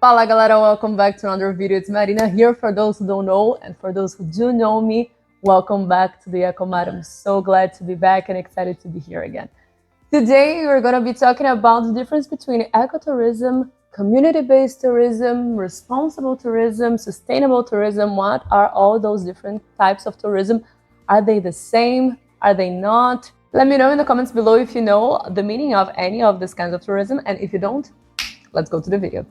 Fala galera, welcome back to another video. It's Marina here for those who don't know, and for those who do know me, welcome back to the EcoMat. I'm so glad to be back and excited to be here again. Today we're going to be talking about the difference between ecotourism, community-based tourism, responsible tourism, sustainable tourism. What are all those different types of tourism? Are they the same? Are they not? Let me know in the comments below if you know the meaning of any of these kinds of tourism, and if you don't, let's go to the video.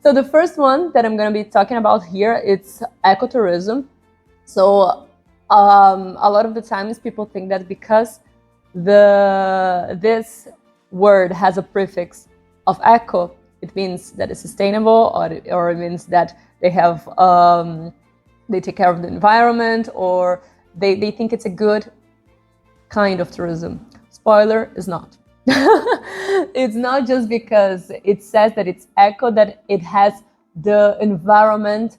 So the first one that I'm going to be talking about here, it's ecotourism. So a lot of the times people think that because this word has a prefix of eco, it means that it's sustainable, or it means that they have they take care of the environment, or they think it's a good kind of tourism. Spoiler, is not. It's not just because it says that it's eco that it has the environment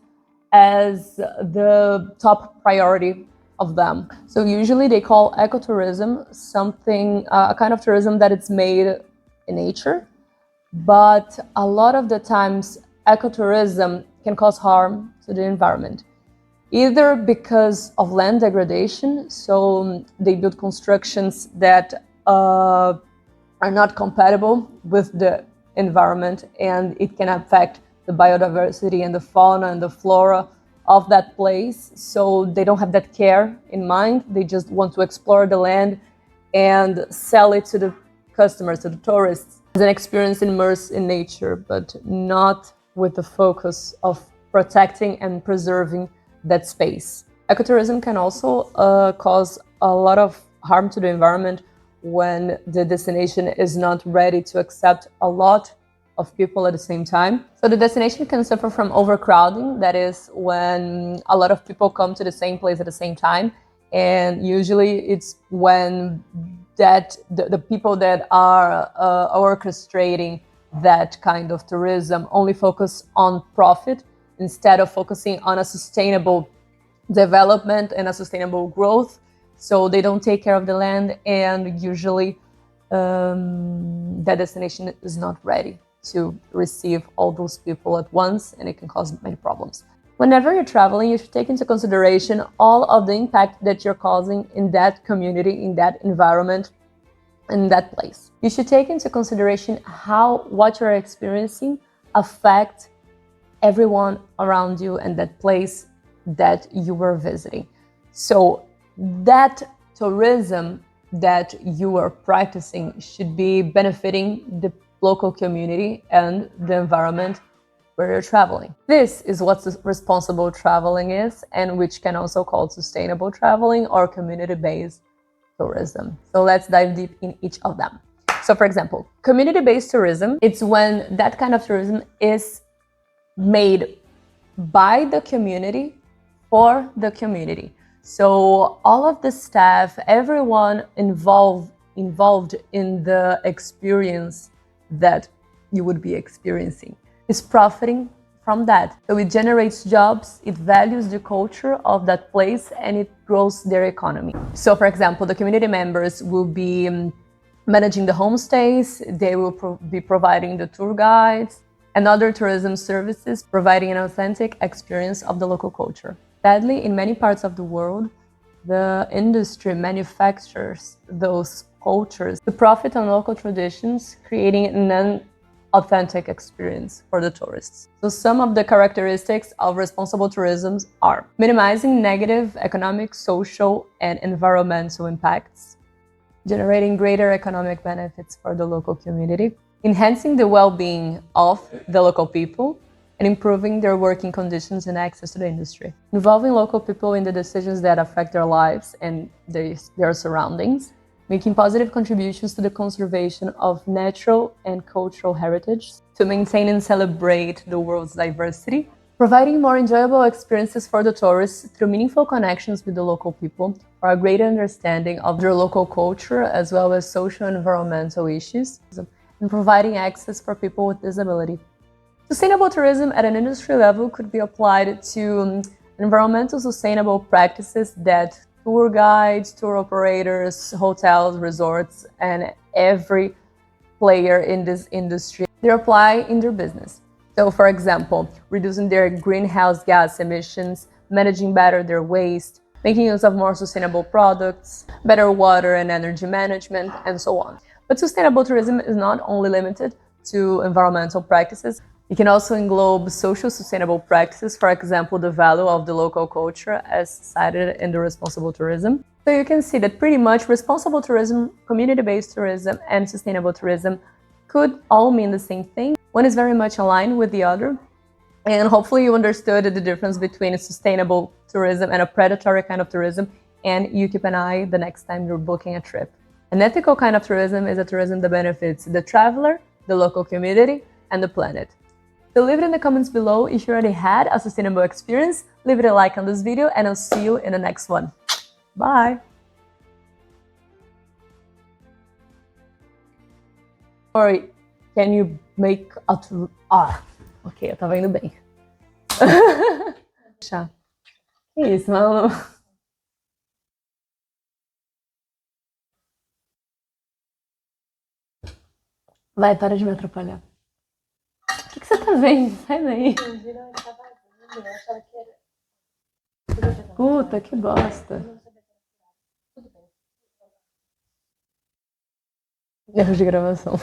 as the top priority of them. So usually they call ecotourism something, a kind of tourism that it's made in nature, but a lot of the times ecotourism can cause harm to the environment, either because of land degradation, so they build constructions that are not compatible with the environment, and it can affect the biodiversity and the fauna and the flora of that place. So they don't have that care in mind. They just want to explore the land and sell it to the customers, to the tourists, as an experience immersed in nature, but not with the focus of protecting and preserving that space. Ecotourism can also cause a lot of harm to the environment when the destination is not ready to accept a lot of people at the same time. So the destination can suffer from overcrowding. That is when a lot of people come to the same place at the same time. And usually it's when the people that are orchestrating that kind of tourism only focus on profit instead of focusing on a sustainable development and a sustainable growth. So they don't take care of the land, and usually that destination is not ready to receive all those people at once, and it can cause many problems. Whenever you're traveling, you should take into consideration all of the impact that you're causing in that community, in that environment, in that place. You should take into consideration how what you're experiencing affects everyone around you and that place that you were visiting. So that tourism that you are practicing should be benefiting the local community and the environment where you're traveling. This is what responsible traveling is, and which can also call sustainable traveling or community-based tourism. So let's dive deep in each of them. So for example, community-based tourism, it's when that kind of tourism is made by the community for the community. So all of the staff, everyone involved in the experience that you would be experiencing is profiting from that. So it generates jobs, it values the culture of that place, and it grows their economy. So for example, the community members will be managing the homestays, they will be providing the tour guides and other tourism services, providing an authentic experience of the local culture. Sadly, in many parts of the world, the industry manufactures those cultures to profit on local traditions, creating an unauthentic experience for the tourists. So some of the characteristics of responsible tourism are minimizing negative economic, social, and environmental impacts, generating greater economic benefits for the local community, enhancing the well-being of the local people, and improving their working conditions and access to the industry. Involving local people in the decisions that affect their lives and their surroundings, making positive contributions to the conservation of natural and cultural heritage, to maintain and celebrate the world's diversity, providing more enjoyable experiences for the tourists through meaningful connections with the local people for a greater understanding of their local culture as well as social and environmental issues, and providing access for people with disability. Sustainable tourism at an industry level could be applied to environmental sustainable practices that tour guides, tour operators, hotels, resorts, and every player in this industry, they apply in their business. So for example, reducing their greenhouse gas emissions, managing better their waste, making use of more sustainable products, better water and energy management, and so on. But sustainable tourism is not only limited to environmental practices. It can also englobe social sustainable practices, for example, the value of the local culture as cited in the responsible tourism. So you can see that pretty much responsible tourism, community-based tourism, and sustainable tourism could all mean the same thing. One is very much aligned with the other. And hopefully you understood the difference between a sustainable tourism and a predatory kind of tourism, and you keep an eye the next time you're booking a trip. An ethical kind of tourism is a tourism that benefits the traveler, the local community, and the planet. So leave it in the comments below if you already had a sustainable experience, leave it a like on this video, and I'll see you in the next one. Bye! Or can you make a tour? Ok, eu tava indo bem. Que isso, mano? Vai, para de me atrapalhar. O que você tá vendo? Sai daí. Puta, que bosta. Erro de gravação.